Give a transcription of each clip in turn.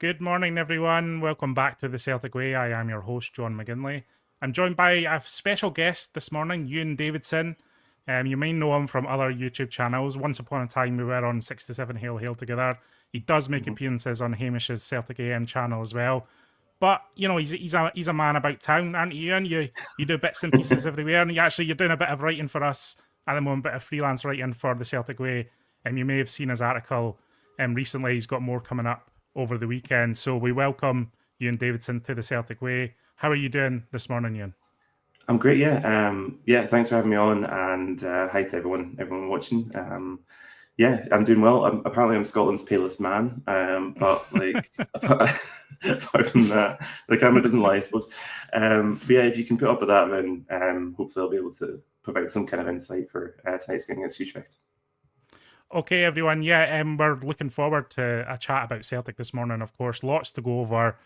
Good morning, everyone. Welcome back to the Celtic Way. I am your host, John McGinley. I'm joined by a special guest this morning, Euan Davidson. You may know him from other YouTube channels. Once upon a time, we were on 67 Hail together. He does make appearances on Hamish's Celtic AM channel as well. But you know, he's a man about town, aren't you, Euan? You do bits and pieces everywhere, and you're doing a bit of writing for us at the moment, a bit of freelance writing for the Celtic Way. And you may have seen his article recently. He's got more coming up over the weekend. So we welcome Euan Davidson to the Celtic Way. How are you doing this morning, Euan? I'm great, yeah. Thanks for having me on, and hi to everyone watching. Yeah, I'm doing well. Apparently, I'm Scotland's palest man, but like apart from that, the camera doesn't lie, I suppose. But yeah, if you can put up with that, then hopefully I'll be able to provide some kind of insight for tonight's game against Utrecht. Okay, everyone. Yeah, we're looking forward to a chat about Celtic this morning. Of course, lots to go over: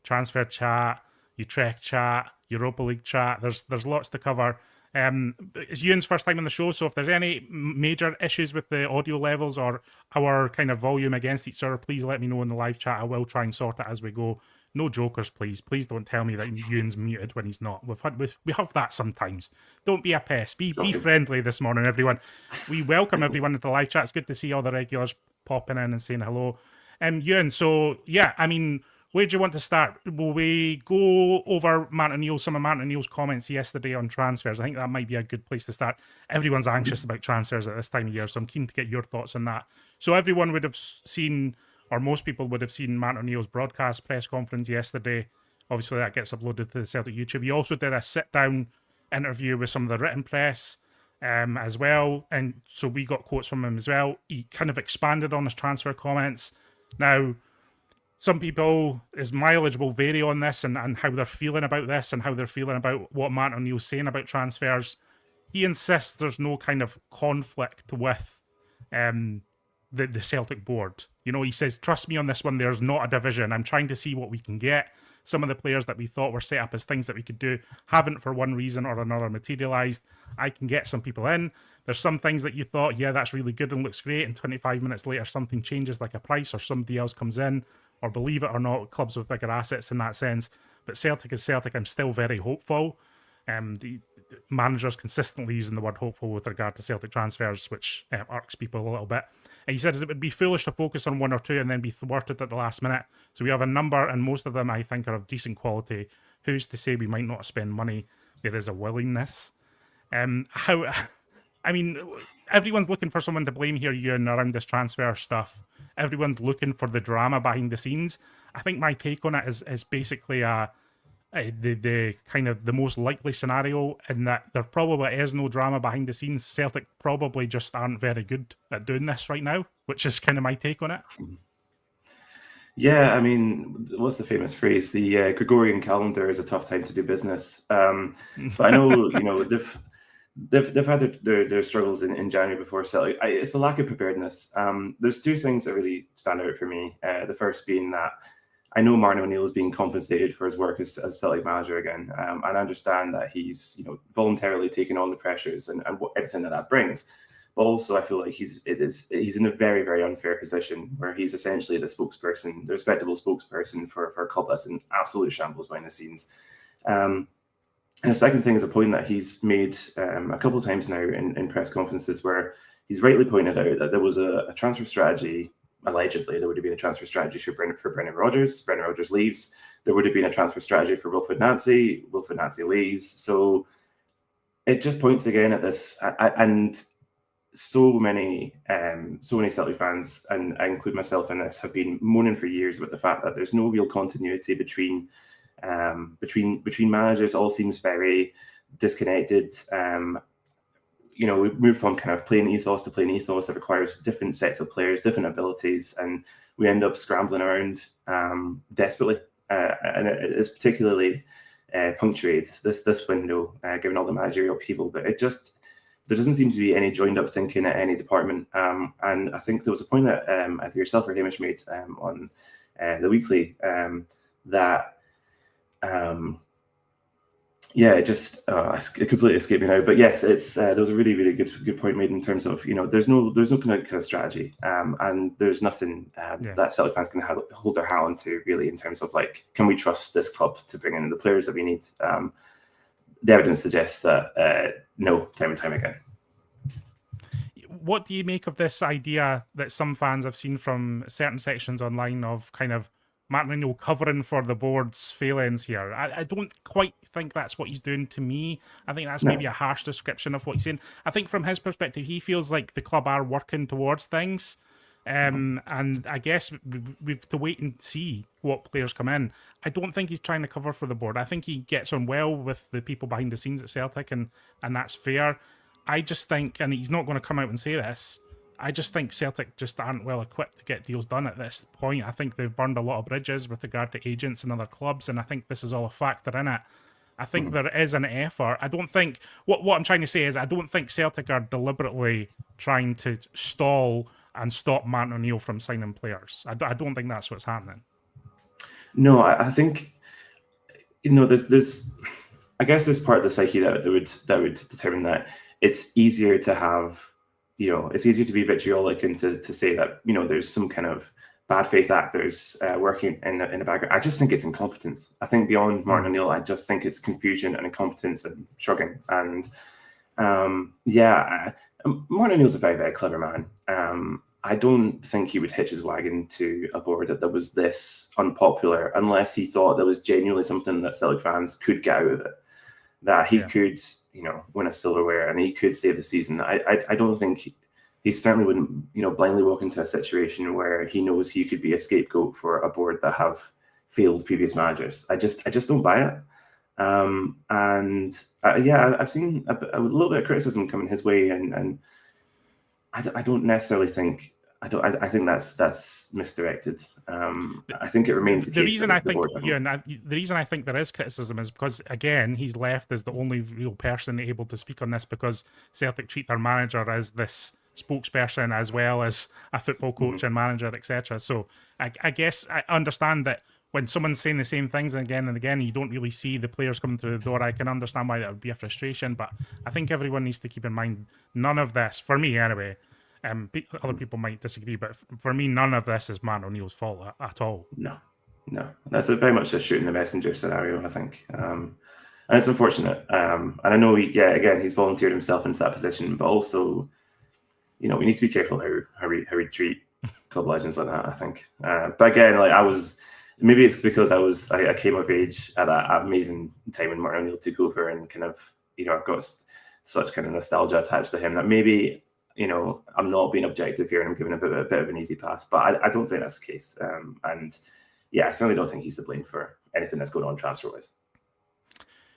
transfer chat, Utrecht chat, Europa League chat. There's lots to cover. It's Euan's first time on the show, so if there's any major issues with the audio levels or our kind of volume against each other, please let me know in the live chat. I will try and sort it as we go. No jokers, please. Please don't tell me that Euan's muted when he's not. We have that sometimes. Don't be a pest. Be friendly this morning, everyone. We welcome everyone into the live chat. It's good to see all the regulars popping in and saying hello. Euan, so yeah, I mean, where do you want to start? Will we go over some of Matt O'Neill's comments yesterday on transfers? I think that might be a good place to start. Everyone's anxious about transfers at this time of year, so I'm keen to get your thoughts on that. So everyone would have seen, or most people would have seen, Matt O'Neill's broadcast press conference yesterday. Obviously, that gets uploaded to the Celtic YouTube. He also did a sit-down interview with some of the written press as well, and so we got quotes from him as well. He kind of expanded on his transfer comments. Now, some people, his mileage will vary on this and how they're feeling about this and how they're feeling about what Matt O'Neill's saying about transfers. He insists there's no kind of conflict with the Celtic board. You know, he says, trust me on this one, there's not a division. I'm trying to see what we can get. Some of the players that we thought were set up as things that we could do haven't, for one reason or another, materialised. I can get some people in. There's some things that you thought, yeah, that's really good and looks great, and 25 minutes later something changes, like a price, or somebody else comes in, or believe it or not, clubs with bigger assets in that sense. But Celtic is Celtic. I'm still very hopeful. The manager's consistently using the word hopeful with regard to Celtic transfers, which irks people a little bit. And he says it would be foolish to focus on one or two and then be thwarted at the last minute. So we have a number, and most of them I think are of decent quality. Who's to say we might not spend money? There is a willingness. I mean, everyone's looking for someone to blame here, Euan, around this transfer stuff. Everyone's looking for the drama behind the scenes. I think my take on it is basically the kind of the most likely scenario, in that there probably is no drama behind the scenes. Celtic probably just aren't very good at doing this right now, which is kind of my take on it. Yeah, I mean, what's the famous phrase? The Gregorian calendar is a tough time to do business. But I know, you know, they've had their struggles in January before Celtic. It's the lack of preparedness. There's two things that really stand out for me. The first being that I know Martin O'Neill is being compensated for his work as Celtic manager again, and I understand that he's voluntarily taken on the pressures and everything that brings. But also, I feel like he's in a very, very unfair position where he's essentially the spokesperson, the respectable spokesperson for a club that's in absolute shambles behind the scenes. And the second thing is a point that he's made a couple of times now in press conferences, where he's rightly pointed out that there was a transfer strategy. Allegedly, there would have been a transfer strategy for Brendan Rodgers. Brendan Rodgers leaves. There would have been a transfer strategy for Wilfried Nancy. Wilfried Nancy leaves. So it just points again at this, and so many Celtic fans, and I include myself in this, have been moaning for years about the fact that there's no real continuity between managers. It all seems very disconnected. We move from kind of playing ethos to playing ethos that requires different sets of players, different abilities, and we end up scrambling around desperately. And it is particularly punctuated this window, given all the managerial upheaval. But there doesn't seem to be any joined up thinking at any department. And I think there was a point that either yourself or Hamish made on the weekly that Yeah, it completely escaped me now. But yes, it's there was a really, really good point made in terms of there's no kind of strategy, and there's nothing that Celtic fans can hold their hat on to really in terms of like, can we trust this club to bring in the players that we need? The evidence suggests that no, time and time again. What do you make of this idea that some fans have seen from certain sections online of kind of Martin O'Neill covering for the board's failings here? I don't quite think that's what he's doing to me. I think that's maybe a harsh description of what he's saying. I think from his perspective, he feels like the club are working towards things. And I guess we've to wait and see what players come in. I don't think he's trying to cover for the board. I think he gets on well with the people behind the scenes at Celtic, and that's fair. I just think, and he's not going to come out and say this, I just think Celtic just aren't well equipped to get deals done at this point. I think they've burned a lot of bridges with regard to agents and other clubs, and I think this is all a factor in it. I think there is an effort. I don't think, what I'm trying to say is, I don't think Celtic are deliberately trying to stall and stop Martin O'Neill from signing players. I don't think that's what's happening. No, I think, there's I guess there's part of the psyche that would determine that it's easier to have, it's easier to be vitriolic and to say that, there's some kind of bad faith actors working in the background. I just think it's incompetence. I think beyond Martin O'Neill, I just think it's confusion and incompetence and shrugging. And Martin O'Neill's a very, very clever man. I don't think he would hitch his wagon to a board that was this unpopular unless he thought there was genuinely something that Celtic fans could get out of it, that he could, win a silverware and he could save the season. I don't think he certainly wouldn't, blindly walk into a situation where he knows he could be a scapegoat for a board that have failed previous managers. I just don't buy it. I've seen a little bit of criticism coming his way, and I don't necessarily think. I think that's misdirected. I think it remains the reason I think the reason I think there is criticism is because, again, he's left as the only real person able to speak on this, because Celtic treat their manager as this spokesperson as well as a football coach and manager, etc. So I guess I understand that when someone's saying the same things again and again, you don't really see the players coming through the door. I can understand why that would be a frustration, but I think everyone needs to keep in mind none of this, for me anyway. Other people might disagree, but for me, none of this is Martin O'Neill's fault at all. No. That's very much a shooting the messenger scenario, I think. And it's unfortunate. And I know, he's volunteered himself into that position, but also, we need to be careful how we treat club legends like that, I think. But again, maybe it's because I came of age at that amazing time when Martin O'Neill took over, and kind of, I've got such kind of nostalgia attached to him that maybe, I'm not being objective here and I'm giving a bit of an easy pass, but I don't think that's the case. I certainly don't think he's to blame for anything that's going on transfer-wise.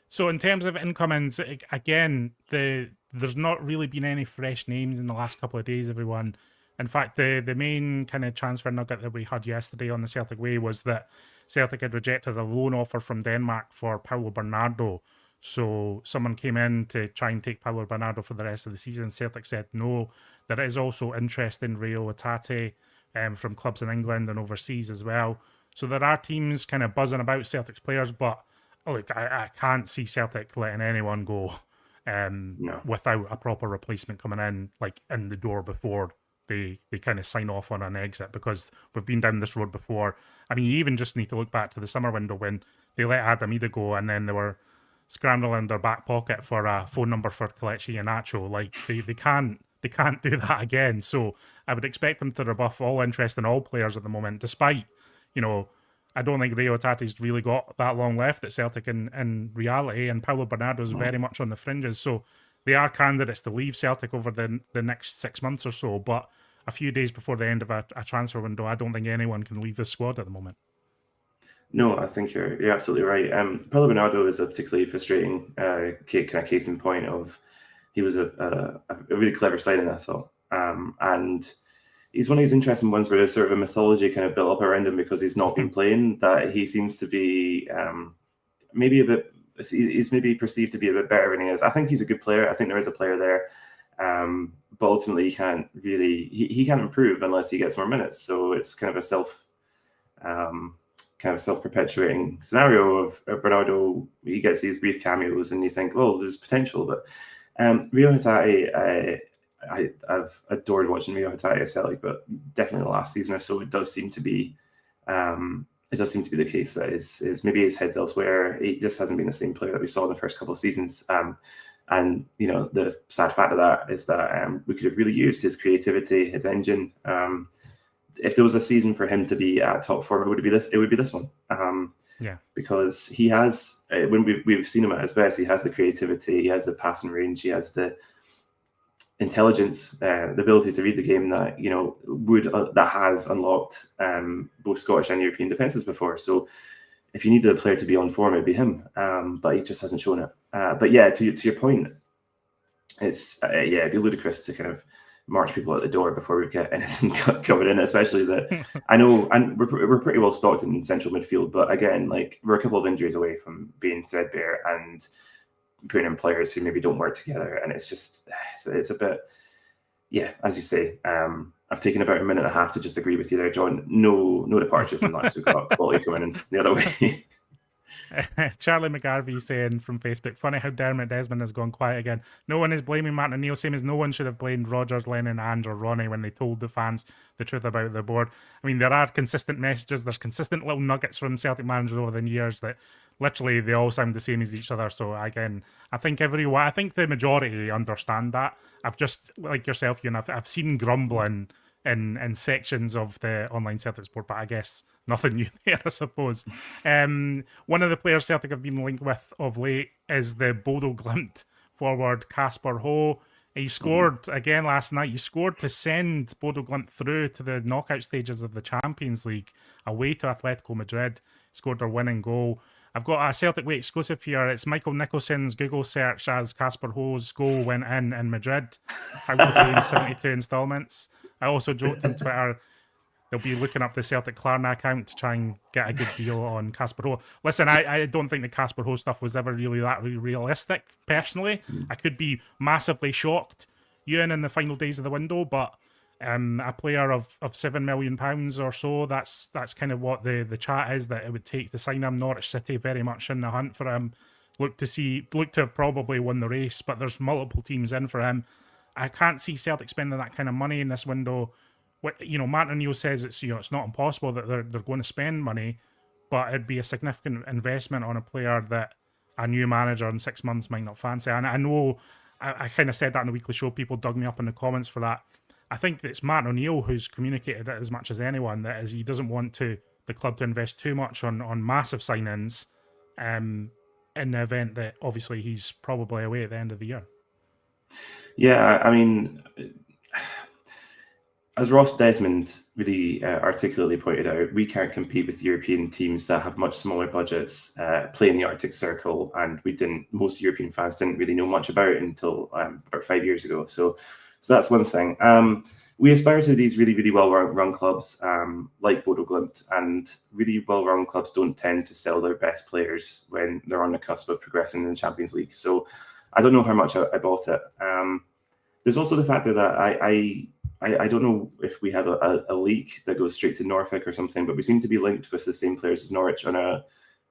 So in terms of incomings, again, there's not really been any fresh names in the last couple of days, everyone. In fact, the main kind of transfer nugget that we had yesterday on the Celtic Way was that Celtic had rejected a loan offer from Denmark for Paulo Bernardo. So someone came in to try and take Paulo Bernardo for the rest of the season. Celtic said no. There is also interest in Rio Hatate from clubs in England and overseas as well. So there are teams kind of buzzing about Celtic's players, but look, I can't see Celtic letting anyone go without a proper replacement coming in, like in the door before they kind of sign off on an exit, because we've been down this road before. I mean, you even just need to look back to the summer window when they let Adam Ida go and then they were scrambling their back pocket for a phone number for Kelechi Iheanacho. Like they can't do that again. So I would expect them to rebuff all interest in all players at the moment, despite, I don't think Rio Hatate's really got that long left at Celtic in reality, and Paulo Bernardo's very much on the fringes. So they are candidates to leave Celtic over the next 6 months or so, but a few days before the end of a transfer window, I don't think anyone can leave the squad at the moment. No, I think you're absolutely right. Paulo Bernardo is a particularly frustrating case in point of, he was a really clever signing, I thought. And he's one of these interesting ones where there's sort of a mythology kind of built up around him because he's not been playing, that he seems to be he's maybe perceived to be a bit better than he is. I think he's a good player. I think there is a player there. But ultimately he can't really, he can't improve unless he gets more minutes. So it's kind of a kind of self-perpetuating scenario of Bernardo. He gets these brief cameos, and you think, well, there's potential. But Rio Hatate, I've adored watching Rio Hatate at Celtic, but definitely the last season or so, it does seem to be the case that is maybe his head's elsewhere. He just hasn't been the same player that we saw in the first couple of seasons. And the sad fact of that is that we could have really used his creativity, his engine. If there was a season for him to be at top form, it would be this one. Because he has, when we've seen him at his best, he has the creativity, he has the passing range, he has the intelligence, the ability to read the game that that has unlocked both Scottish and European defenses before. So if you needed a player to be on form, it'd be him. But he just hasn't shown it. But yeah, to your point, it's it'd be ludicrous to kind of march people out the door before we get anything covered in, especially that I know, and we're pretty well stocked in central midfield, but again, like, we're a couple of injuries away from being threadbare and putting in players who maybe don't work together, and it's a bit, as you say, I've taken about a minute and a half to just agree with you there, John. No departures unless we've got quality coming in the other way. Charlie McGarvey saying from Facebook, funny how Dermot Desmond has gone quiet again. No one is blaming Martin O'Neill, same as no one should have blamed Rodgers, Lennon, Ange or Ronnie when they told the fans the truth about the board. I mean, there are consistent messages, there's consistent little nuggets from Celtic managers over the years that literally they all sound the same as each other. So again, I think the majority understand that. I've just, like yourself, Euan, I've seen grumbling in sections of the online Celtic sport, but I guess nothing new there, I suppose. One of the players Celtic have been linked with of late is the Bodo Glimt forward Casper Ho. He scored again last night. He scored to send Bodo Glimt through to the knockout stages of the Champions League away to Atletico Madrid. Scored their winning goal. I've got a Celtic Way exclusive here. It's Michael Nicholson's Google search as Casper Ho's goal went in Madrid. I will pay in 72 instalments. I also joked on Twitter they'll be looking up the Celtic Klarna account to try and get a good deal on Casper Ho. Listen, I don't think the Casper Ho stuff was ever really that realistic, personally. I could be massively shocked, Euan, in the final days of the window, but a player of £7 million or so, that's kind of what the chat is that it would take to sign him. Norwich City very much in the hunt for him. Look to have probably won the race, but there's multiple teams in for him. I can't see Celtic spending that kind of money in this window. Martin O'Neill says it's not impossible that they're going to spend money, but it'd be a significant investment on a player that a new manager in 6 months might not fancy. And I know I kind of said that in the weekly show. People dug me up in the comments for that. I think that it's Martin O'Neill who's communicated it as much as anyone, that is, he doesn't want the club to invest too much on massive signings in the event that obviously he's probably away at the end of the year. Yeah, I mean, as Ross Desmond really articulately pointed out, we can't compete with European teams that have much smaller budgets, play in the Arctic Circle, and most European fans didn't really know much about it until about 5 years ago. So that's one thing. We aspire to these really, really well-run clubs like Bodo Glimt, and really well-run clubs don't tend to sell their best players when they're on the cusp of progressing in the Champions League. So I don't know how much I bought it. There's also the factor that I don't know if we have a leak that goes straight to Norfolk or something, but we seem to be linked with the same players as Norwich on a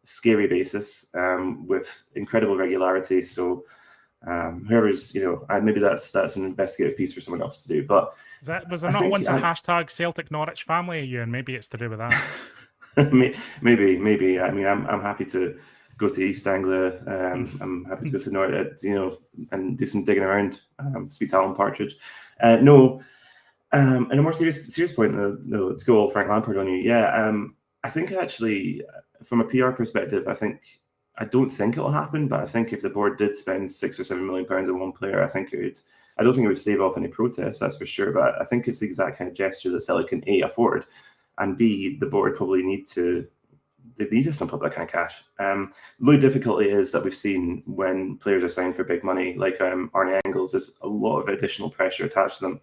scary basis with incredible regularity. So whoever's, maybe that's an investigative piece for someone else to do. But was there not once a hashtag Celtic Norwich family, Euan? Maybe it's to do with that. maybe. I mean, I'm happy to go to East Anglia. I'm happy to go to Norwich, and do some digging around. Speak to Alan Partridge. And a more serious point, though, to go all Frank Lampard on you. Yeah, I think actually, from a PR perspective, I don't think it'll happen, but I think if the board did spend £6 or £7 million on one player, I don't think it would stave off any protests, that's for sure. But I think it's the exact kind of gesture that Celtic can A, afford, and B, the board probably need to stump up that kind of cash. The difficulty is that we've seen when players are signed for big money, like Arne Engels, there's a lot of additional pressure attached to them.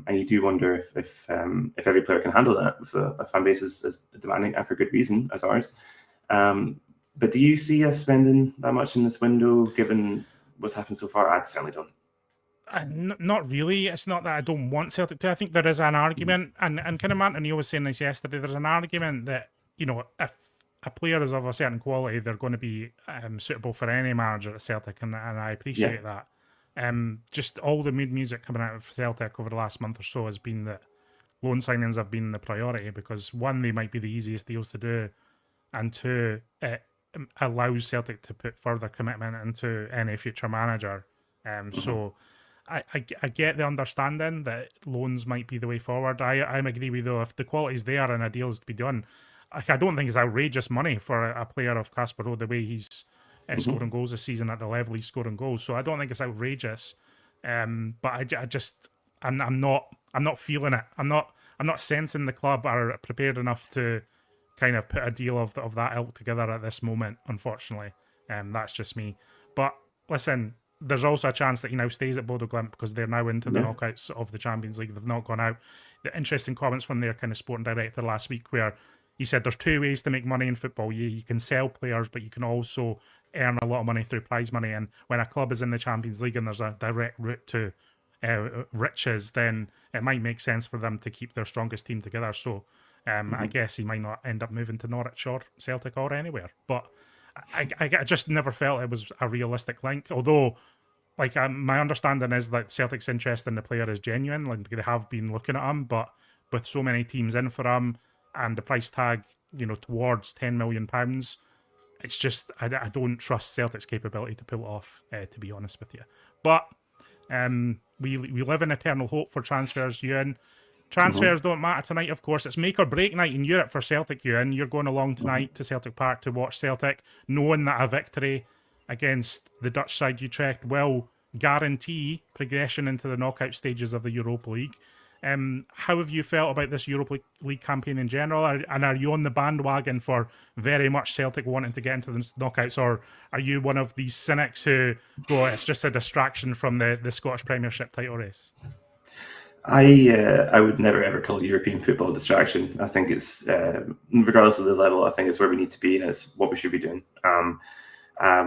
And you do wonder if every player can handle that, if a fan base is demanding, and for good reason, as ours. But do you see us spending that much in this window, given what's happened so far? I certainly don't. Not really. It's not that I don't want Celtic to. I think there is an argument, and kind of Martin O'Neill was saying this yesterday, there's an argument that, if a player is of a certain quality, they're going to be suitable for any manager at Celtic, and I appreciate that. Just all the mood music coming out of Celtic over the last month or so has been that loan signings have been the priority because one, they might be the easiest deals to do, and two, it allows Celtic to put further commitment into any future manager. So I get the understanding that loans might be the way forward. I agree with you, though, if the quality's there and a deal's to be done, I don't think it's outrageous money for a player of Casper Rowe, the way he's scoring goals this season at the level he's scoring goals. So I don't think it's outrageous. But I'm not feeling it. I'm not sensing the club are prepared enough to kind of put a deal of that ilk together at this moment, unfortunately. That's just me. But listen, there's also a chance that he now stays at Bodo Glimt because they're now into the knockouts of the Champions League. They've not gone out. The interesting comments from their kind of sporting director last week where he said there's two ways to make money in football. You can sell players, but you can also earn a lot of money through prize money. And when a club is in the Champions League and there's a direct route to riches, then it might make sense for them to keep their strongest team together. So I guess he might not end up moving to Norwich or Celtic or anywhere. But I just never felt it was a realistic link. Although, like my understanding is that Celtic's interest in the player is genuine. Like they have been looking at him, but with so many teams in for him and the price tag, towards £10 million, it's just I don't trust Celtic's capability to pull it off. To be honest with you, but we live in eternal hope for transfers, Euan. Transfers don't matter tonight, of course. It's make or break night in Europe for Celtic, Euan. You're going along tonight to Celtic Park to watch Celtic, knowing that a victory against the Dutch side Utrecht will guarantee progression into the knockout stages of the Europa League. How have you felt about this Europa League campaign in general? And are you on the bandwagon for very much Celtic wanting to get into the knockouts, or are you one of these cynics who go, it's just a distraction from the Scottish Premiership title race? I would never ever call European football a distraction. I think it's regardless of the level, I think it's where we need to be and it's what we should be doing.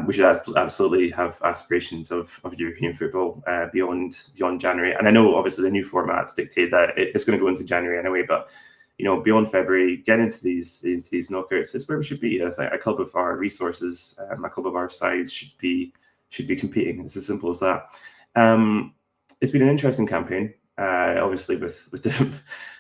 We should absolutely have aspirations of European football beyond January. And I know obviously the new formats dictate that it's going to go into January anyway. But beyond February, get into these knockouts. It's where we should be. I think a club of our resources, a club of our size should be competing. It's as simple as that. It's been an interesting campaign. Obviously with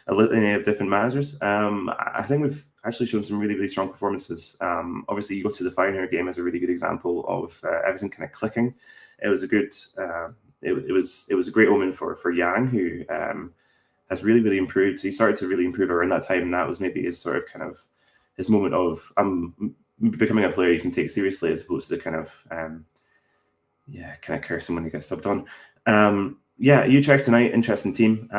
a litany of different managers. I think we've actually shown some really, really strong performances. Obviously, you go to the Feyenoord game as a really good example of everything kind of clicking. It was a good, it was a great omen for Euan, who has really, really improved. He started to really improve around that time, and that was maybe his sort of kind of his moment of becoming a player you can take seriously, as opposed to kind of cursing when he gets subbed on. Utrecht tonight, interesting team.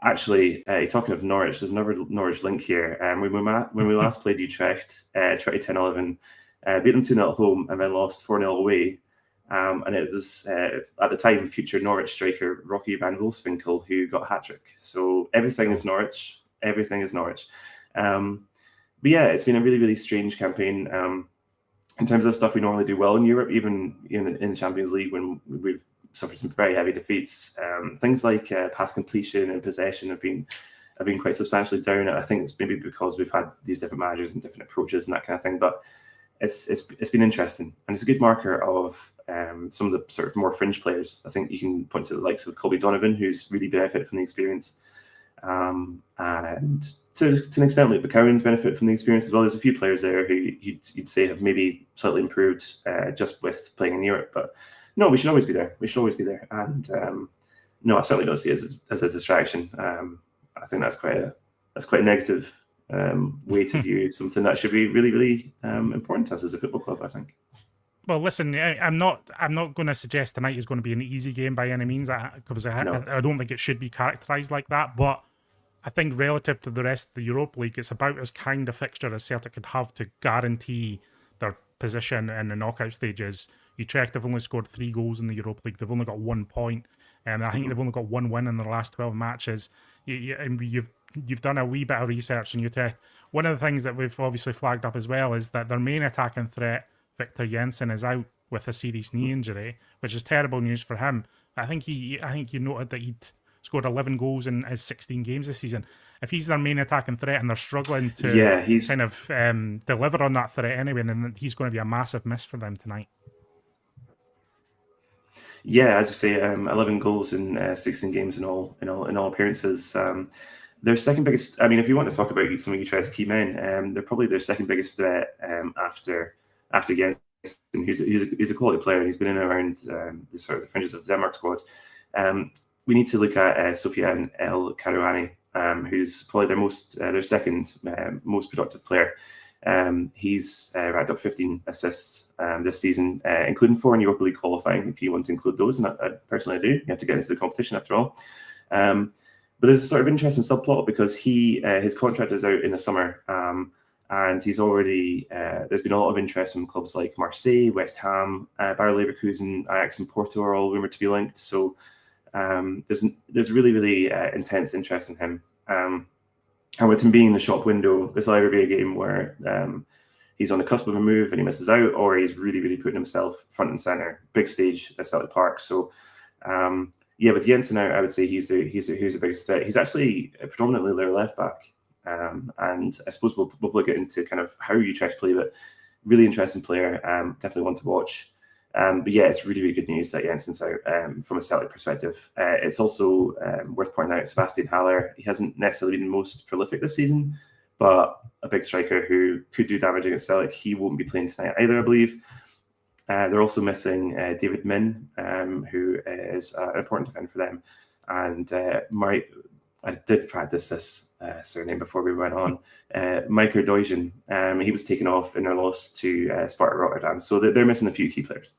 Actually, talking of Norwich, there's another Norwich link here. When we last played Utrecht, 2010-11, beat them 2-0 at home and then lost 4-0 away. And it was, at the time, future Norwich striker Rocky van Wolfswinkel who got a hat-trick. So everything is Norwich. Everything is Norwich. But yeah, it's been a really, really strange campaign. In terms of stuff we normally do well in Europe, even in the Champions League when we've suffered some very heavy defeats. Things like pass completion and possession have been quite substantially down. I think it's maybe because we've had these different managers and different approaches and that kind of thing. But it's been interesting, and it's a good marker of some of the sort of more fringe players. I think you can point to the likes of Colby Donovan, who's really benefited from the experience, and to an extent, like McCowan's benefited from the experience as well. There's a few players there who you'd say have maybe slightly improved just with playing in Europe, but. No, we should always be there. We should always be there. And no, I certainly don't see it as a distraction. I think that's quite a negative way to view something that should be really, really important to us as a football club, I think. Well, listen, I'm not going to suggest tonight is going to be an easy game by any means, because I don't think it should be characterised like that. But I think relative to the rest of the Europa League, it's about as kind of fixture as Celtic could have to guarantee their position in the knockout stages. Utrecht have only scored 3 goals in the Europa League. They've only got 1 point. And I think they've only got 1 win in their last 12 matches. You've done a wee bit of research in Utrecht. One of the things that we've obviously flagged up as well is that their main attacking threat, Victor Jensen, is out with a serious knee injury, which is terrible news for him. I think you noted that he'd scored 11 goals in his 16 games this season. if he's their main attacking threat and they're struggling to he's kind of deliver on that threat anyway, then he's going to be a massive miss for them tonight. Yeah, as you say, 11 goals in 16 games in all appearances. Their second biggest. I mean, if you want to talk about some of Utrecht's key men, they're probably their second biggest threat after Jensen. He's a quality player, and he's been in and around the sort of the fringes of the Denmark squad. We need to look at Sofiane El Karouani, who's probably their second most productive player. He's racked up 15 assists this season, including 4 in Europa League qualifying, if you want to include those, and I personally do. You have to get into the competition after all. But there's a sort of interesting subplot because his contract is out in the summer, and he's already there's been a lot of interest from clubs like Marseille, West Ham, Bayer Leverkusen, Ajax, and Porto are all rumored to be linked. So there's really, really intense interest in him. And with him being in the shop window, this will either be a game where he's on the cusp of a move and he misses out, or he's really, really putting himself front and center, big stage at Celtic Park. So, with Jensen out, I would say he's the biggest threat. He's actually predominantly their left back, and I suppose we'll get into kind of how Utrecht play, but really interesting player. Definitely one to watch. But yeah, it's really, really good news that Jensen's out from a Celtic perspective. It's also worth pointing out Sebastian Haller. He hasn't necessarily been most prolific this season, but a big striker who could do damage against Celtic. He won't be playing tonight either, I believe. They're also missing David Min, who is an important defender for them. And I did practice this surname before we went on. Micah Doijen, he was taken off in their loss to Sparta Rotterdam. So they're missing a few key players.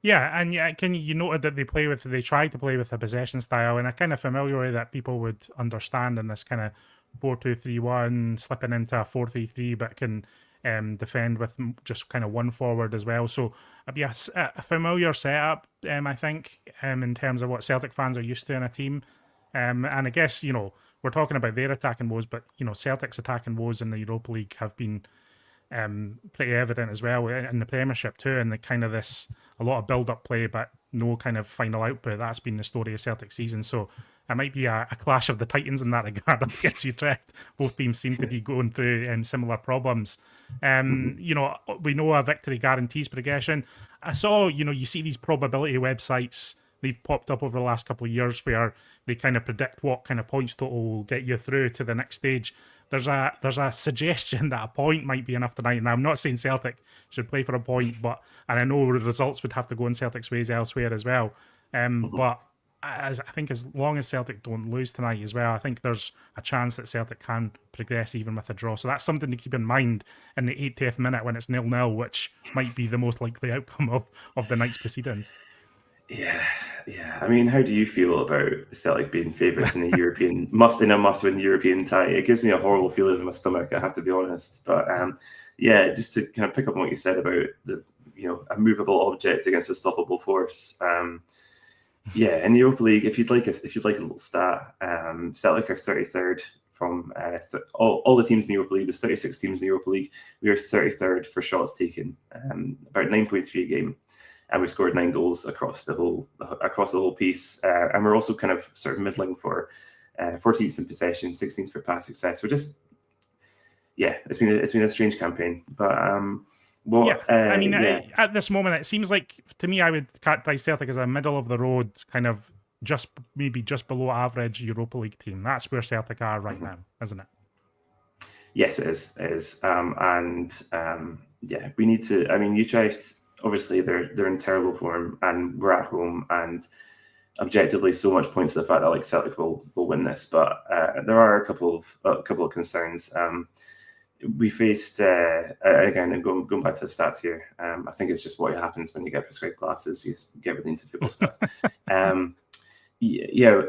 Yeah, and you noted that they tried to play with a possession style in a kind of familiar way that people would understand in this kind of 4-2-3-1, slipping into a 4-3-3, but can defend with just kind of one forward as well. So it'd be a familiar setup, I think, in terms of what Celtic fans are used to in a team. And I guess, we're talking about their attacking woes, but, Celtic's attacking woes in the Europa League have been pretty evident as well in the Premiership too, and a lot of build-up play but no kind of final output. That's been the story of Celtic season. So it might be a clash of the Titans in that regard against Utrecht. Both teams seem to be going through similar problems. We know a victory guarantees progression. I saw, you see these probability websites, they've popped up over the last couple of years where they kind of predict what kind of points total will get you through to the next stage. There's a suggestion that a point might be enough tonight. Now, I'm not saying Celtic should play for a point, and I know the results would have to go in Celtic's ways elsewhere as well. But I think as long as Celtic don't lose tonight as well, I think there's a chance that Celtic can progress even with a draw. So that's something to keep in mind in the 80th minute when it's 0-0, which might be the most likely outcome of the night's proceedings. Yeah. I mean, how do you feel about Celtic being favourites in a must-win European tie? It gives me a horrible feeling in my stomach, I have to be honest. But just to kind of pick up on what you said about a movable object against a stoppable force. In the Europa League, if you'd like a little stat, Celtic are 33rd from all the teams in the Europa League. There's 36 teams in the Europa League. We are 33rd for shots taken, about 9.3 a game. And we've scored 9 goals across the whole piece, and we're also kind of sort of middling for 14th in possession, 16th for pass success. We're just, it's been a strange campaign, but at this moment, it seems like to me I would characterize Celtic as a middle of the road, kind of just below average Europa League team. That's where Celtic are right now, isn't it? Yes, it is. We need to. I mean, Utrecht. Obviously, they're in terrible form, and we're at home, and objectively, so much points to the fact that Celtic will win this. But there are a couple of concerns. We faced again, going back to the stats here. I think it's just what happens when you get prescribed glasses. You get really into football stats.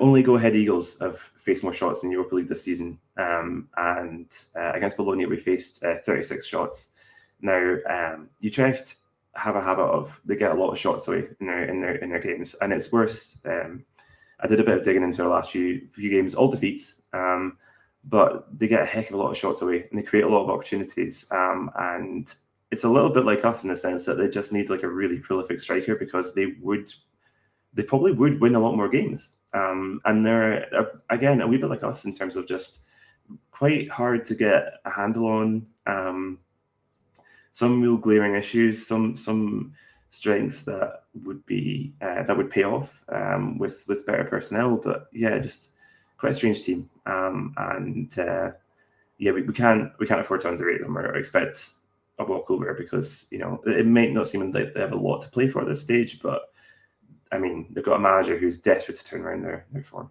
Only go-ahead Eagles have faced more shots in the Europa League this season, and against Bologna we faced 36 shots. Now Utrecht have a habit of they get a lot of shots away in their games, and it's worse. I did a bit of digging into their last few games, all defeats, but they get a heck of a lot of shots away, and they create a lot of opportunities. And it's a little bit like us in the sense that they just need a really prolific striker because they probably would win a lot more games. And they're again a wee bit like us in terms of just quite hard to get a handle on. Some real glaring issues, some strengths that would be that would pay off with better personnel. But yeah, just quite a strange team. We can't afford to underrate them or expect a walkover, because it might not seem like they have a lot to play for at this stage, but I mean, they've got a manager who's desperate to turn around their form.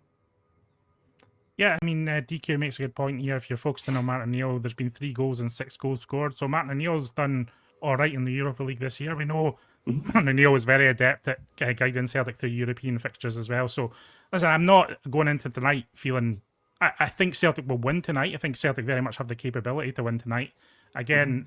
Yeah, I mean, DQ makes a good point here. If you're focusing on Martin O'Neill, there's been 3 goals and 6 goals scored. So Martin O'Neill's done all right in the Europa League this year. We know Martin O'Neill was very adept at guiding Celtic through European fixtures as well. So, listen, I'm not going into tonight feeling... I think Celtic will win tonight. I think Celtic very much have the capability to win tonight. Again,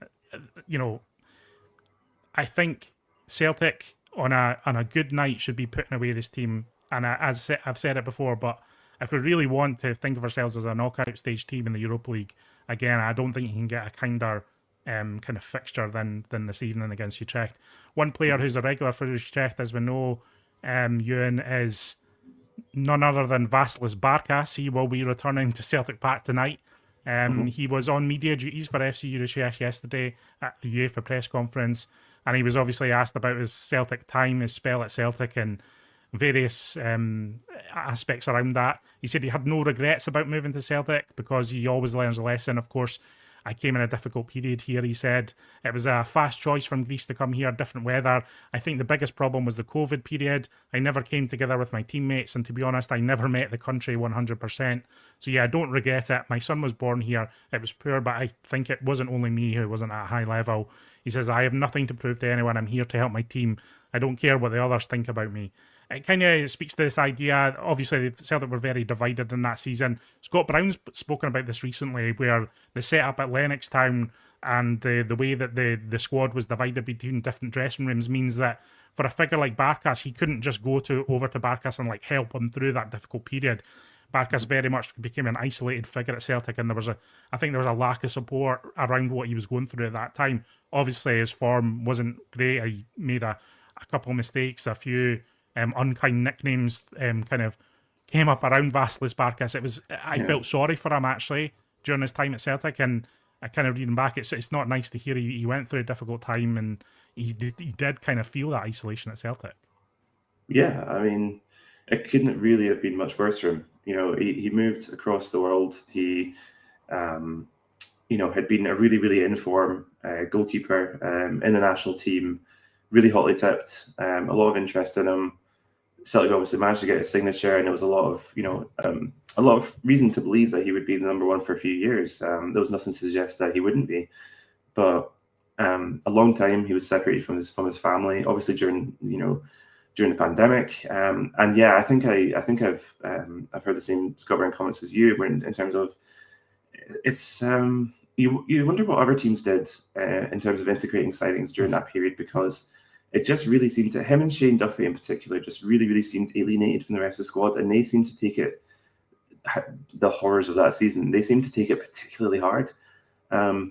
I think Celtic on a good night should be putting away this team. And as I've said it before, but if we really want to think of ourselves as a knockout stage team in the Europa League, again, I don't think you can get a kinder kind of fixture than this evening against Utrecht. One player who's a regular for Utrecht, as we know, Euan, is none other than Vasilis Barkas. He will be returning to Celtic Park tonight. He was on media duties for FC Utrecht yesterday at the UEFA press conference, and he was obviously asked about his Celtic time, his spell at Celtic, and various aspects around that. He said he had no regrets about moving to Celtic because he always learns a lesson. Of course, I came in a difficult period here, he said. It was a fast choice from Greece to come here, different weather. I think the biggest problem was the COVID period. I never came together with my teammates, and to be honest, I never met the country 100%. So yeah, I don't regret it. My son was born here. It was poor, but I think it wasn't only me who wasn't at a high level. He says, I have nothing to prove to anyone. I'm here to help my team. I don't care what the others think about me. It kind of speaks to this idea. Obviously, Celtic were very divided in that season. Scott Brown's spoken about this recently, where the setup at Lennoxtown and the way that the squad was divided between different dressing rooms means that for a figure like Barkas, he couldn't just go over to Barkas and help him through that difficult period. Barkas very much became an isolated figure at Celtic, and I think there was a lack of support around what he was going through at that time. Obviously, his form wasn't great. He made a couple of mistakes, a few unkind nicknames kind of came up around Vasilis Barkas. I felt sorry for him actually during his time at Celtic, and I kind of reading back, it's not nice to hear he went through a difficult time, and he did kind of feel that isolation at Celtic. Yeah, I mean, it couldn't really have been much worse for him. He moved across the world. He had been a really, really in-form goalkeeper in the national team, really hotly tipped, a lot of interest in him. Celtic obviously managed to get his signature, and there was a lot of reason to believe that he would be the number one for a few years. There was nothing to suggest that he wouldn't be, but a long time he was separated from his family, obviously during the pandemic. And yeah, I think I've heard the same Scott Brown comments as you, in terms of it's you wonder what other teams did in terms of integrating signings during that period, because it just really seemed to him, and Shane Duffy in particular, just really, really seemed alienated from the rest of the squad, and they seemed to take it, the horrors of that season, they seemed to take it particularly hard. And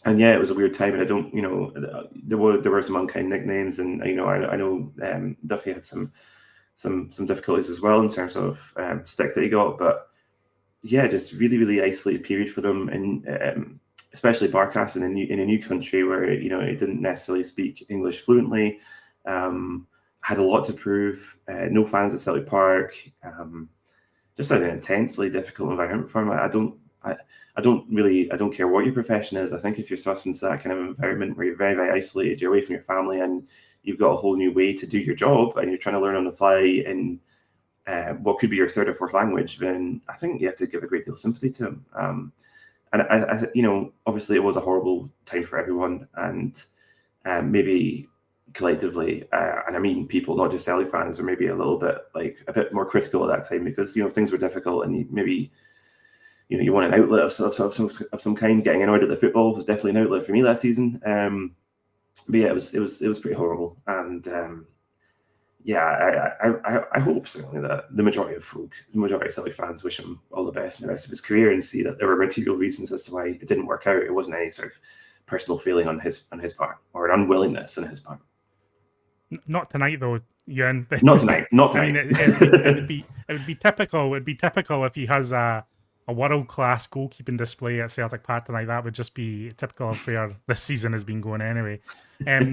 yeah, it was a weird time, and I don't, there were some unkind nicknames, and I know Duffy had some difficulties as well in terms of stick that he got, but yeah, just really, really isolated period for them, and especially Barkas in a new country where he didn't necessarily speak English fluently, had a lot to prove. No fans at Celtic Park, just an intensely difficult environment for him. I don't care what your profession is. I think if you're thrust into that kind of environment where you're very, very isolated, you're away from your family, and you've got a whole new way to do your job, and you're trying to learn on the fly in what could be your third or fourth language, then I think you have to give a great deal of sympathy to him. And I obviously it was a horrible time for everyone, and maybe collectively, and I mean people, not just Celtic fans, are maybe a bit more critical at that time, because things were difficult, and you want an outlet of some kind. Getting annoyed at the football was definitely an outlet for me last season. But yeah, it was pretty horrible, and I hope certainly that the majority of Celtic fans wish him all the best in the rest of his career, and see that there were material reasons as to why it didn't work out. It wasn't any sort of personal feeling on his part, or an unwillingness on his part. Not tonight though, Euan. Not tonight. Not I mean, tonight. it would be typical. It would be typical if he has a world class goalkeeping display at Celtic Park tonight. That would just be typical of where this season has been going anyway.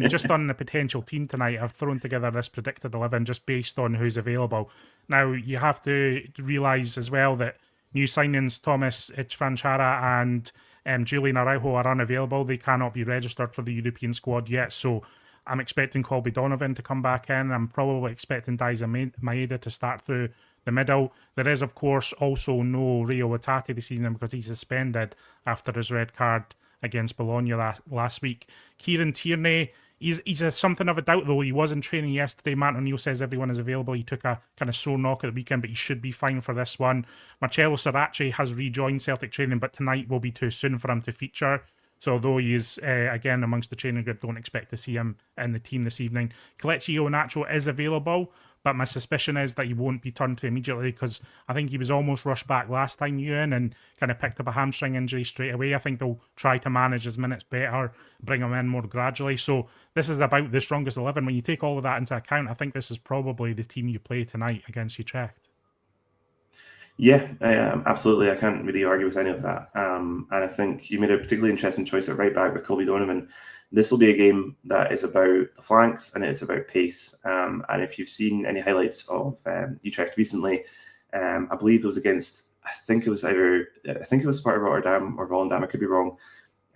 Just on the potential team tonight, I've thrown together this predicted 11 just based on who's available. Now you have to realise as well that new signings Thomas Ichvanchara and Julian Araujo are unavailable. They cannot be registered for the European squad yet, so I'm expecting Colby Donovan to come back in. I'm probably expecting Daiza Maeda to start through the middle. There is, of course, also no Rio Watati this season because he's suspended after his red card against Bologna last week. Kieran Tierney, he's something of a doubt, though. He was in training yesterday. Matt O'Neill says everyone is available. He took a kind of sore knock at the weekend, but he should be fine for this one. Marcelo Sarace has rejoined Celtic training, but tonight will be too soon for him to feature. So although he is, again, amongst the training group, don't expect to see him in the team this evening. Kelechi Iheanacho is available, but my suspicion is that he won't be turned to immediately because I think he was almost rushed back last time, Euan, and kind of picked up a hamstring injury straight away. I think they'll try to manage his minutes better, bring him in more gradually. So this is about the strongest 11. When you take all of that into account, I think this is probably the team you play tonight against Utrecht. Yeah, absolutely. I can't really argue with any of that. And I think you made a particularly interesting choice at right back with Colby Donovan. This will be a game that is about the flanks and it's about pace. And if you've seen any highlights of Utrecht recently, I believe it was against, I think it was Sparta Rotterdam or Volendam, I could be wrong.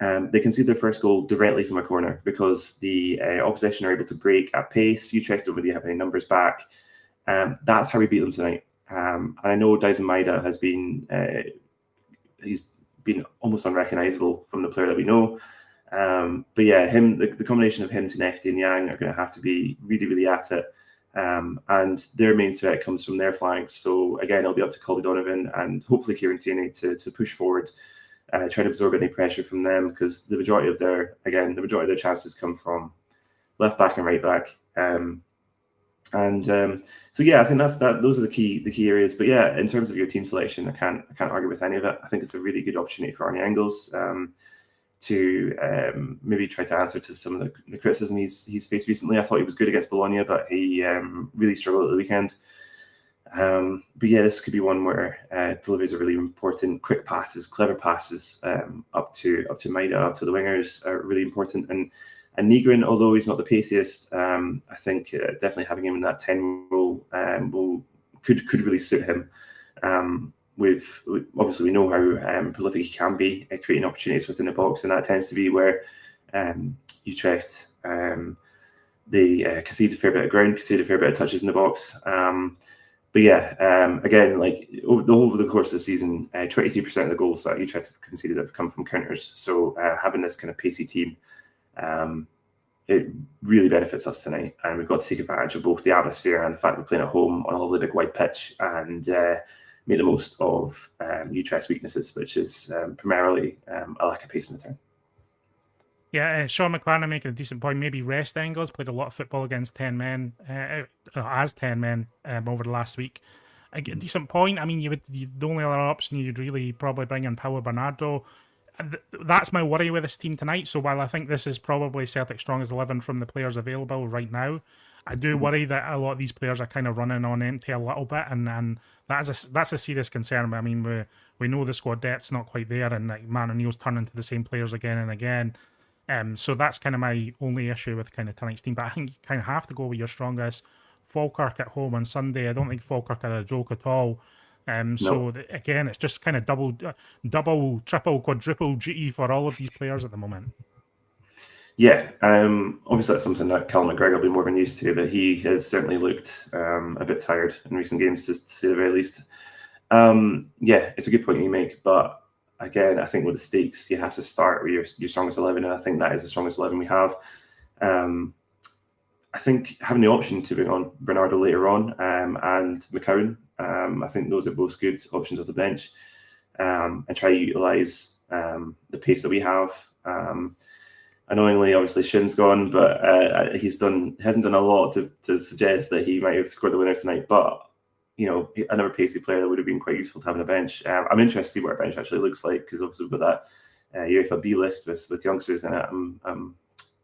They conceded their first goal directly from a corner because the opposition are able to break at pace. Utrecht don't really have any numbers back. That's how we beat them tonight. And I know Daizen Maeda has been he's been almost unrecognisable from the player that we know. But yeah, the combination of him, Tinefti and Yang are going to have to be really, really at it. And their main threat comes from their flanks. So again, it'll be up to Colby Donovan and hopefully Kieran Tierney to push forward, try to absorb any pressure from them because the majority of their chances come from left back and right back. So yeah, I think those are the key areas. But yeah, in terms of your team selection, I can't argue with any of it. I think it's a really good opportunity for Arnie Engels to maybe try to answer to some of the criticism he's faced recently. I thought he was good against Bologna, but he really struggled at the weekend. But yeah, this could be one where deliveries are really important. Quick passes, clever passes up to Maeda, up to the wingers are really important. And Nygren, although he's not the paciest, I think definitely having him in that 10 role could really suit him. Obviously we know how prolific he can be at creating opportunities within the box, and that tends to be where Utrecht they concede a fair bit of ground, concede a fair bit of touches in the box. But yeah, again, like over the course of the season, 23% of the goals that Utrecht have conceded have come from counters. So having this kind of pacey team, it really benefits us tonight, and we've got to take advantage of both the atmosphere and the fact we're playing at home on a lovely big white pitch and make the most of Utrecht's weaknesses, which is primarily a lack of pace in the turn. Yeah, Sean McLaren making a decent point. Maybe rest Engels, played a lot of football against 10 men, as 10 men over the last week. A decent point. I mean, the only other option you'd really probably bring in Paulo Bernardo. That's my worry with this team tonight. So while I think this is probably Celtic's strongest 11 from the players available right now, I do worry that a lot of these players are kind of running on empty a little bit, and that's a serious concern. I mean, we know the squad depth's not quite there, and like Man O'Neill's turning to the same players again and again. So that's kind of my only issue with kind of tonight's team. But I think you kind of have to go with your strongest. Falkirk at home on Sunday. I don't think Falkirk are a joke at all. So again, it's just kind of double, triple, quadruple duty for all of these players at the moment. Yeah, obviously that's something that Callum McGregor will be more than used to, but he has certainly looked a bit tired in recent games, to say the very least. Yeah, it's a good point you make, but again, I think with the stakes, you have to start with your strongest 11, and I think that is the strongest 11 we have. I think having the option to bring on Bernardo later on and McCowan, I think those are both good options off the bench, and try to utilise the pace that we have. Annoyingly, obviously, Shin's gone, but he hasn't done a lot to suggest that he might have scored the winner tonight. But another pacey player that would have been quite useful to have on the bench. I'm interested to see what our bench actually looks like, because obviously with that UEFA B list with youngsters in it, I'm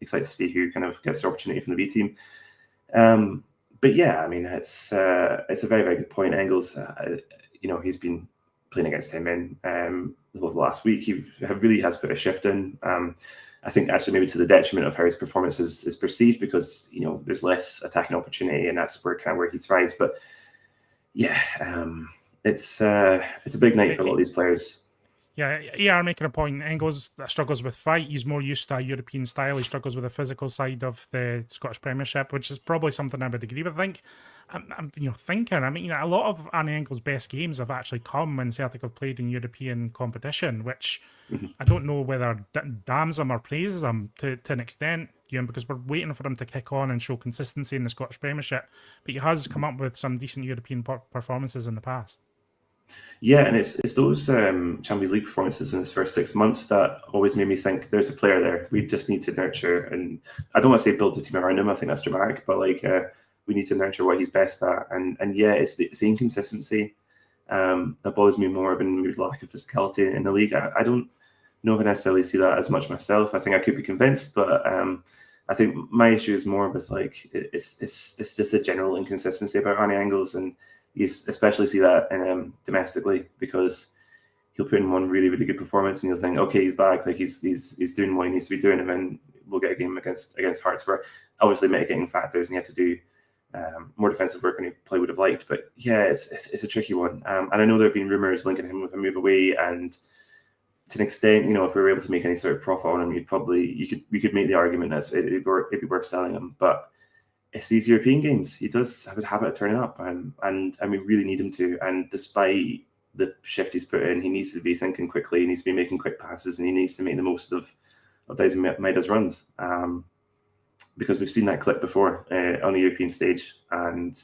excited to see who kind of gets the opportunity from the B team. But yeah, I mean, it's a very, very good point. Engels, he's been playing against him in over the last week. He really has put a shift in. I think actually maybe to the detriment of how his performance is perceived, because there's less attacking opportunity, and that's where he thrives. But yeah, it's a big night for a lot of these players. Yeah, you are making a point. Engels struggles with fight. He's more used to a European style. He struggles with the physical side of the Scottish Premiership, which is probably something I would agree with. I think, I'm thinking. I mean, a lot of Annie Engels' best games have actually come when Celtic have played in European competition, which I don't know whether damns him or praises him to an extent, because we're waiting for him to kick on and show consistency in the Scottish Premiership. But he has come up with some decent European performances in the past. Yeah, and it's those Champions League performances in his first 6 months that always made me think there's a player there we just need to nurture. And I don't want to say build the team around him. I think that's dramatic, but we need to nurture what he's best at. And yeah, it's the inconsistency that bothers me more than the lack of physicality in the league. I don't know if I necessarily see that as much myself. I think I could be convinced, but I think my issue is more with it's just a general inconsistency about Annie Engels, and you especially see that domestically, because he'll put in one really, really good performance and you'll think, okay, he's back, he's doing what he needs to be doing, and then we'll get a game against Hearts where obviously mitigating factors and you have to do more defensive work than he probably would have liked. But yeah, it's a tricky one. And I know there have been rumours linking him with a move away, and to an extent, if we were able to make any sort of profit on him, you could make the argument that it'd be worth selling him. But it's these European games. He does have a habit of turning up, and we really need him to. And despite the shift he's put in, he needs to be thinking quickly. He needs to be making quick passes, and he needs to make the most of those Maida's runs. Because we've seen that clip before on the European stage, and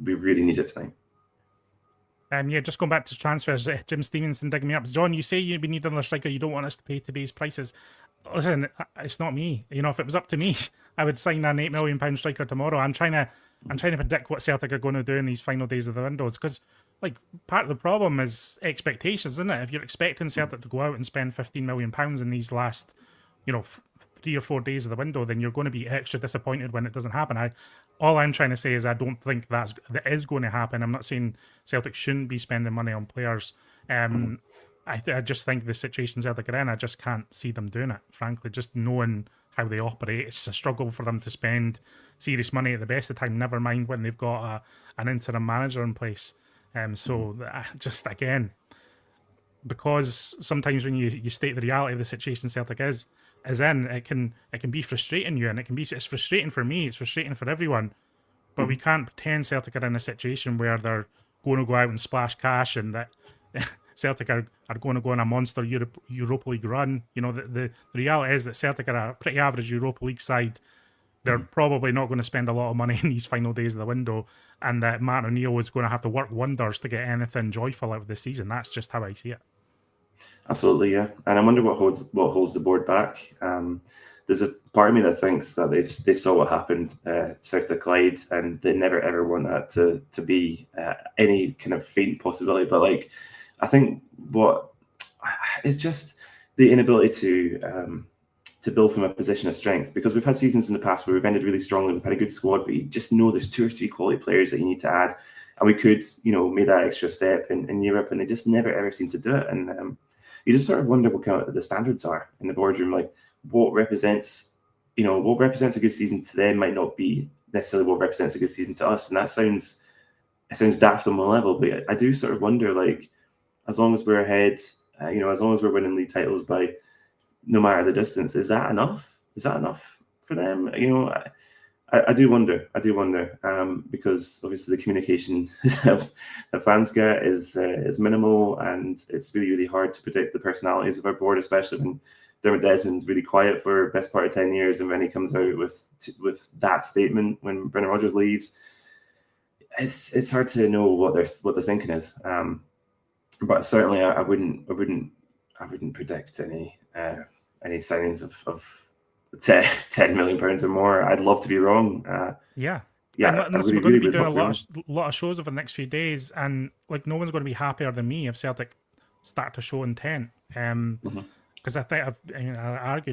we really need it tonight. Just going back to transfers, Jim Stevenson digging me up. John, you say we need another striker. You don't want us to pay today's prices. Listen, it's not me. If it was up to me, I would sign an £8 million striker tomorrow. I'm trying to predict what Celtic are going to do in these final days of the windows, because part of the problem is expectations, isn't it? If you're expecting Celtic to go out and spend £15 million in these last, 3 or 4 days of the window, then you're going to be extra disappointed when it doesn't happen. All I'm trying to say is I don't think that is going to happen. I'm not saying Celtic shouldn't be spending money on players. I just think the situation Celtic are in, I just can't see them doing it, frankly. Just knowing how they operate, it's a struggle for them to spend serious money at the best of time, never mind when they've got an interim manager in place. So just, again, because sometimes when you state the reality of the situation Celtic is in, it can be frustrating you, and it's frustrating for me, it's frustrating for everyone. But we can't pretend Celtic are in a situation where they're going to go out and splash cash, and that Celtic are going to go on a monster Europa League run. The reality is that Celtic are a pretty average Europa League side. They're probably not going to spend a lot of money in these final days of the window, and that Matt O'Neill is going to have to work wonders to get anything joyful out of the season. That's just how I see it. Absolutely, yeah. And I wonder what holds the board back. There's a part of me that thinks that they saw what happened south of Clyde, and they never ever want that to be any kind of faint possibility. But I think what it's just the inability to build from a position of strength, because we've had seasons in the past where we've ended really strongly, we've had a good squad, but you just know there's 2 or 3 quality players that you need to add, and we could make that extra step in Europe, and they just never ever seem to do it. And you just sort of wonder what kind of the standards are in the boardroom. What represents a good season to them might not be necessarily what represents a good season to us. And that sounds daft on one level, but I do sort of wonder, as long as we're ahead, as long as we're winning league titles by no matter the distance, is that enough? Is that enough for them? I do wonder, because obviously the communication that fans get is minimal, and it's really, really hard to predict the personalities of our board, especially when Dermot Desmond's really quiet for the best part of 10 years, and then he comes out with that statement when Brendan Rodgers leaves. It's hard to know what the thinking is, but certainly I wouldn't predict any signings of £10 million or more. I'd love to be wrong. Yeah. Yeah, and listen, we're going to be doing a lot of shows over the next few days, and no one's going to be happier than me if Celtic start to show intent. Because I think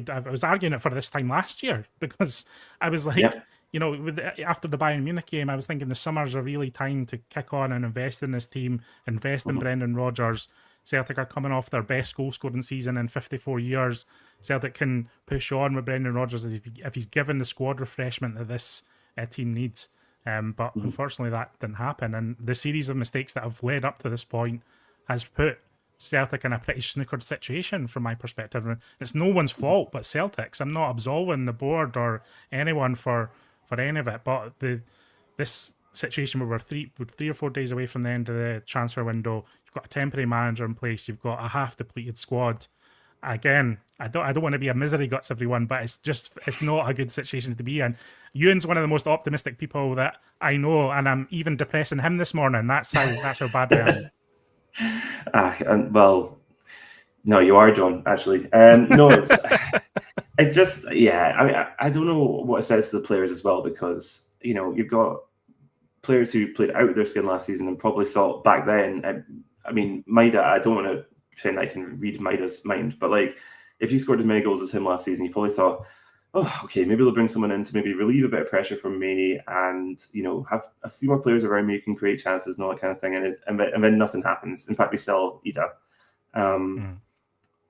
I was arguing it for this time last year, because I was like, after the Bayern Munich game, I was thinking the summer's a really time to kick on and invest in this team, invest in Brendan Rodgers. Celtic are coming off their best goal scoring season in 54 years. Celtic can push on with Brendan Rodgers if he's given the squad refreshment that this team needs. But unfortunately, that didn't happen. And the series of mistakes that have led up to this point has put Celtic in a pretty snookered situation from my perspective. And it's no one's fault but Celtic's. I'm not absolving the board or anyone for any of it. But this situation where we're three or 4 days away from the end of the transfer window, you've got a temporary manager in place, you've got a half depleted squad. Again, I don't want to be a misery guts everyone, but it's not a good situation to be in. Euan's one of the most optimistic people that I know, and I'm even depressing him this morning. That's how bad I am. Well, no, you are, John, actually. No, I mean, I don't know what it says to the players as well, because, you've got players who played out of their skin last season and probably thought back then, I mean, Maida, I don't want to pretend I can read Maida's mind, but like, if you scored as many goals as him last season, you probably thought, oh, okay, maybe they'll bring someone in to maybe relieve a bit of pressure from me and, have a few more players around me who can create chances and all that kind of thing. And then nothing happens. In fact, we sell Ida. I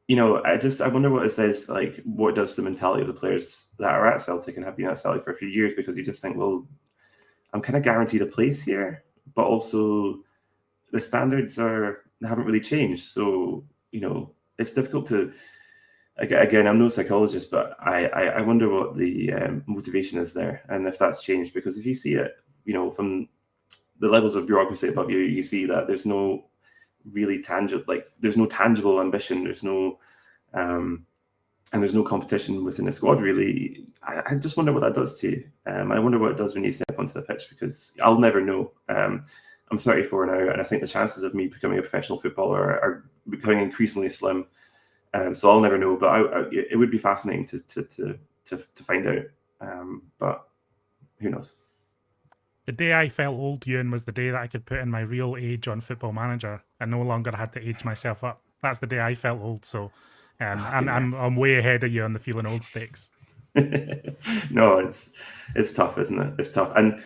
wonder what it says, like, what it does to the mentality of the players that are at Celtic and have been at Celtic for a few years, because you just think, well, I'm kind of guaranteed a place here, but also the standards haven't really changed. So, it's difficult to, again, I'm no psychologist, but I wonder what the motivation is there and if that's changed, because if you see it, from the levels of bureaucracy above you, you see that there's no really tangible, there's no tangible ambition, there's no, and there's no competition within the squad, really. I just wonder what that does to you. I wonder what it does when you step onto the pitch, because I'll never know. I'm 34 now, and I think the chances of me becoming a professional footballer are becoming increasingly slim. So I'll never know, but it would be fascinating to find out. But who knows? The day I felt old, Euan, was the day that I could put in my real age on Football Manager and no longer had to age myself up. That's the day I felt old. So I'm way ahead of you on the feeling old stakes. No, it's tough, isn't it? It's tough. And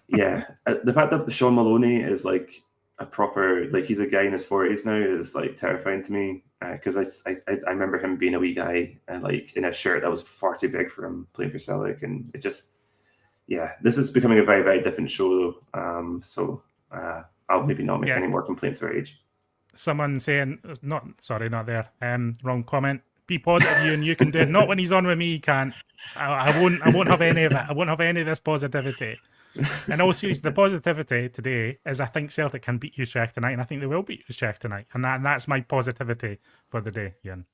yeah, the fact that Sean Maloney is like a proper, like, he's a guy in his 40s now is like terrifying to me, because I remember him being a wee guy and like in a shirt that was far too big for him playing for Celtic, and it just, this is becoming a very, very different show though. So I'll maybe not make any more complaints about age. Someone saying, not there. Wrong comment. Be positive, Euan. You can do it. Not when he's on with me, he can't. I won't have any of it. I won't have any of this positivity. In all seriousness, the positivity today is I think Celtic can beat Utrecht tonight, and I think they will beat Utrecht tonight. And that's my positivity for the day, Euan.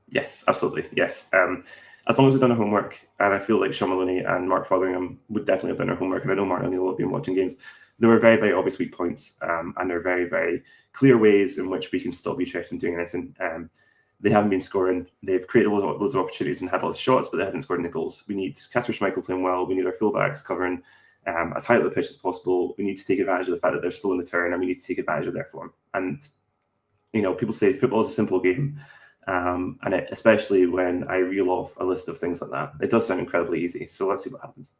Yes, absolutely. Yes. As long as we've done our homework, and I feel like Sean Maloney and Mark Fotheringham would definitely have done their homework, and I know Mark and Neil have been watching games. There were very, very obvious weak points, and there are very, very clear ways in which we can stop Utrecht from doing anything. They haven't been scoring. They've created loads of opportunities and had lots of shots, but they haven't scored any goals. We need Kasper Schmeichel playing well. We need our fullbacks covering as high up the pitch as possible. We need to take advantage of the fact that they're slow in the turn, and we need to take advantage of their form. And, people say football is a simple game, and especially when I reel off a list of things like that, it does sound incredibly easy. So let's see what happens.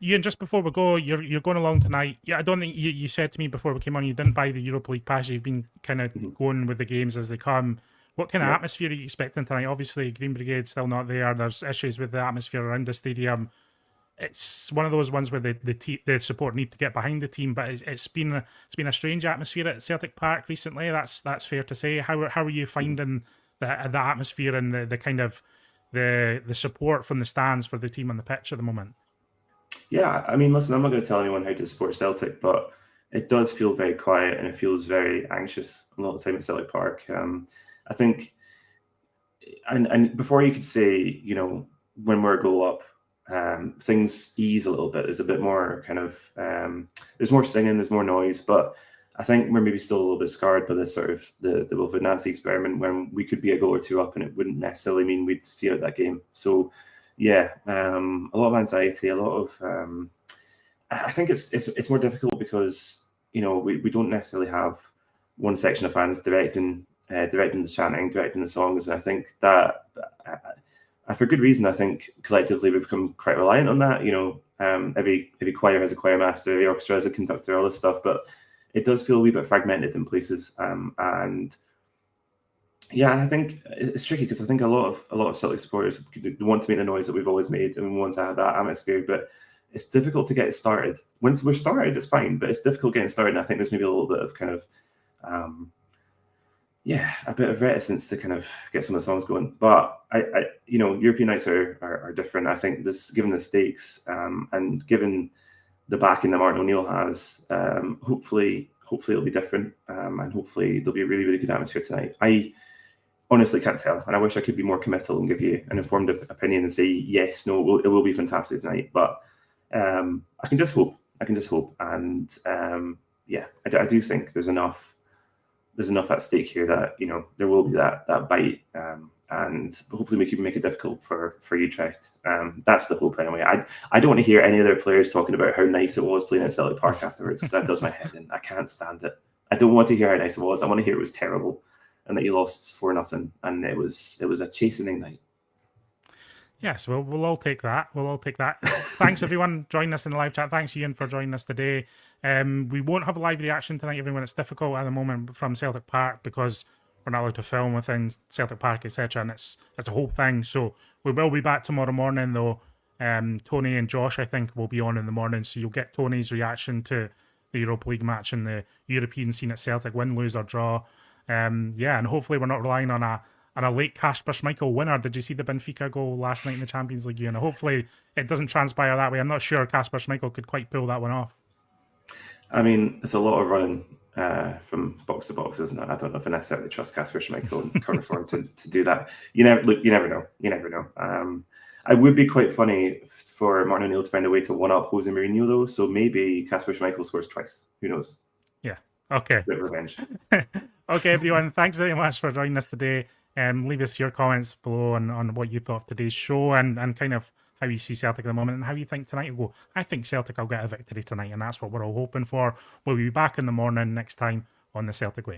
Euan, just before we go, you're going along tonight. Yeah, I don't think you said to me before we came on you didn't buy the Europa League pass. You've been kind of going with the games as they come. What kind of atmosphere are you expecting tonight? Obviously, Green Brigade's still not there. There's issues with the atmosphere around the stadium. It's one of those ones where the support need to get behind the team, but it's been a strange atmosphere at Celtic Park recently. That's fair to say. How are you finding the atmosphere and the kind of the support from the stands for the team on the pitch at the moment? Yeah, I mean, listen, I'm not going to tell anyone how to support Celtic, but it does feel very quiet and it feels very anxious a lot of the time at Celtic Park. I think, and before you could say, when we're a goal up, things ease a little bit. There's a bit more kind of, there's more singing, there's more noise, but I think we're maybe still a little bit scarred by this sort of the Wilfred Nancy experiment when we could be a goal or two up and it wouldn't necessarily mean we'd see out that game. So yeah, a lot of anxiety, a lot of, I think it's more difficult because, we don't necessarily have one section of fans directing the chanting, directing the songs. And I think that for good reason. I think collectively we've become quite reliant on that. Every choir has a choir master, every orchestra has a conductor, all this stuff. But it does feel a wee bit fragmented in places, and yeah, I think it's tricky because I think a lot of Celtic supporters want to make the noise that we've always made, and we want to have that atmosphere, but it's difficult to get it started. Once we're started, it's fine, but it's difficult getting started. And I think there's maybe a little bit of kind of, a bit of reticence to kind of get some of the songs going. But European nights are different. I think given the stakes, and given the backing that Martin O'Neill has, hopefully it'll be different, and hopefully there'll be a really, really good atmosphere tonight. I honestly can't tell, and I wish I could be more committal and give you an informed opinion and say yes, no, it will be fantastic tonight. But I can just hope, and I do think there's enough at stake here that there will be that bite, and hopefully we can make it difficult for Utrecht. That's the hope anyway. I don't want to hear any other players talking about how nice it was playing at Celtic Park afterwards, because that does my head in. I can't stand it. I don't want to hear how nice it was. I want to hear it was terrible and that you lost 4-0, and it was a chastening night. Yes, we'll all take that. We'll all take that. Thanks, everyone, joining us in the live chat. Thanks, Euan, for joining us today. We won't have a live reaction tonight, everyone. It's difficult at the moment from Celtic Park because we're not allowed to film within Celtic Park, etc. And it's a whole thing. So we will be back tomorrow morning, though. Tony and Josh, I think, will be on in the morning. So you'll get Tony's reaction to the Europa League match and the European scene at Celtic, win, lose, or draw. And hopefully we're not relying on a late Kasper Schmeichel winner. Did you see the Benfica goal last night in the Champions League? And hopefully it doesn't transpire that way. I'm not sure Kasper Schmeichel could quite pull that one off. I mean, it's a lot of running from box to box, isn't it? I don't know if I necessarily trust Kasper Schmeichel in current form to do that. You never know. It would be quite funny for Martin O'Neill to find a way to one-up Jose Mourinho, though. So maybe Kasper Schmeichel scores twice. Who knows? Yeah. Okay. Bit of revenge. Okay, everyone. Thanks very much for joining us today. Leave us your comments below on what you thought of today's show and kind of how you see Celtic at the moment and how you think tonight will go. I think Celtic will get a victory tonight, and that's what we're all hoping for. We'll be back in the morning next time on the Celtic Way.